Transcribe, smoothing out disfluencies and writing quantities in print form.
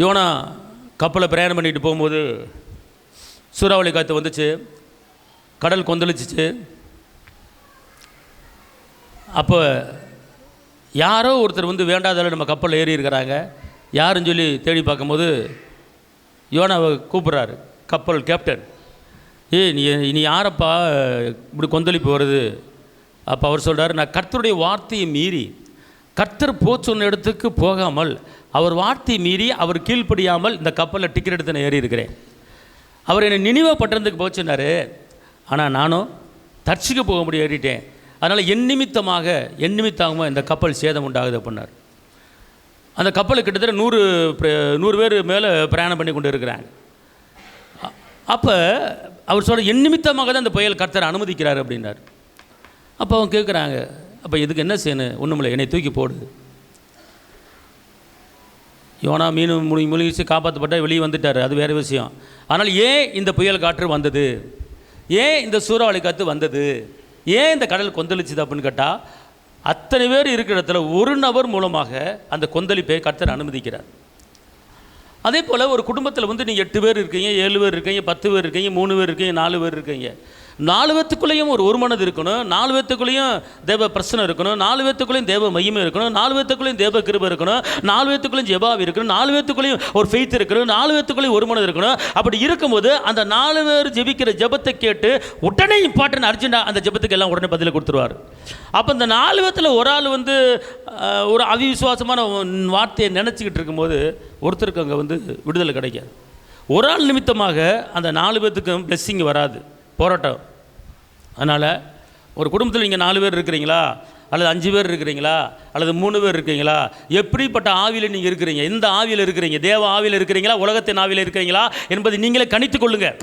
YONO கப்பலை பிரயாணம் பண்ணிட்டு போகும்போது சூறாவளி காற்று வந்துச்சு, கடல் கொந்தளிச்சிச்சு. அப்போ யாரோ ஒருத்தர் வந்து வேண்டாதால நம்ம கப்பலில் ஏறி இருக்கிறாங்க, யாருன்னு சொல்லி தேடி பார்க்கும்போது யோனாவை கூப்பிட்றாரு கப்பல் கேப்டன். நீ யாரப்பா இப்படி கொந்தளிப்பு வருது? அப்போ அவர் சொல்கிறார், நான் கர்த்தருடைய வார்த்தையை மீறி கர்த்தர் சொன்ன இடத்துக்கு போகாமல் அவர் வார்த்தையை மீறி அவர் கீழ்ப்படியாமல் இந்த கப்பலில் டிக்கெட் எடுத்து நான் ஏறி இருக்கிறேன். அவர் என்னை நினைவா பட்டணத்துக்கு போக சொன்னார், ஆனால் நானும் தர்ச்சிக்கு போக முடியும் ஏறிட்டேன். அதனால் என் நிமித்தமாக இந்த கப்பல் சேதம் உண்டாகுது அப்படின்னார். அந்த கப்பல் கிட்டத்தட்ட 100 பேர் மேலே பிரயாணம் பண்ணி கொண்டு இருக்கிறாங்க. அப்போ அவர் சொல்ல என் நிமித்தமாக தான் இந்த புயல் கர்த்தர் அனுமதிக்கிறார் அப்படின்னார். அப்போ அவங்க கேட்குறாங்க, அப்போ இதுக்கு என்ன செய்யணும்? ஒன்றுமில்லை, என்னை தூக்கி போடு. யோனா மீன் முழுகிச்சு காப்பாற்றப்பட்ட வெளியே வந்துட்டார், அது வேறு விஷயம். ஆனால் ஏன் இந்த புயல் காற்று வந்தது, ஏன் இந்த சூறாவளி காற்று வந்தது, ஏன் இந்த கடல் கொந்தளிச்சுது அப்படின்னு கேட்டால், அத்தனை பேர் இருக்கிற இடத்துல ஒரு நபர் மூலமாக அந்த கொந்தளிப்பை கர்த்தர் அனுமதிக்கிறார். அதே போல் ஒரு குடும்பத்தில் வந்து நீங்கள் 8 பேர் இருக்கீங்க, 7 பேர் இருக்கீங்க, 10 பேர் இருக்கீங்க, 3 பேர் இருக்கீங்க, 4 பேர் இருக்கீங்க. 4 பேத்துக்குள்ளேயும் ஒரு மனது இருக்கணும், 4 பேத்துக்குள்ளேயும் தேவ பிரச்சனை இருக்கணும், 4 பேத்துக்குள்ளேயும் தேவ மகிமை இருக்கணும், 4 பேத்துக்குள்ளேயும் தேவ கிருபை இருக்கணும், 4 பேத்துக்குள்ளேயும் ஜெபாவி இருக்கணும், 4 பேத்துக்குள்ளேயும் ஒரு ஃபெய்த் இருக்கணும், 4 பேத்துக்குள்ளேயும் ஒரு மனது இருக்கணும். அப்படி இருக்கும்போது அந்த 4 பேர் ஜெபிக்கிற ஜெபத்தை கேட்டு உடனே இம்பார்ட்டன் அர்ஜென்டாக அந்த ஜெபத்துக்கு எல்லாம் உடனே பதில் கொடுத்துருவார். அப்போ இந்த 4 பேத்தில் ஒரு ஆள் வந்து ஒரு அவிசுவாசமான வார்த்தையை நினச்சிக்கிட்டு இருக்கும்போது ஒருத்தருக்கு அங்கே வந்து விடுதலை கிடைக்காது. ஒரு ஆள் நிமித்தமாக அந்த 4 பேத்துக்கும் பிளெஸ்ஸிங் வராது, போராட்டம். அதனால் ஒரு குடும்பத்தில் நீங்கள் 4 பேர் இருக்கிறீங்களா, அல்லது 5 பேர் இருக்கிறீங்களா, அல்லது 3 பேர் இருக்கீங்களா, எப்படிப்பட்ட ஆவியில் நீங்கள் இருக்கிறீங்க, எந்த ஆவியில் இருக்கிறீங்க, தேவ ஆவியில் இருக்கிறீங்களா, உலகத்தின் ஆவியில் இருக்கிறீங்களா என்பதை நீங்களே கணித்து கொள்ளுங்கள்.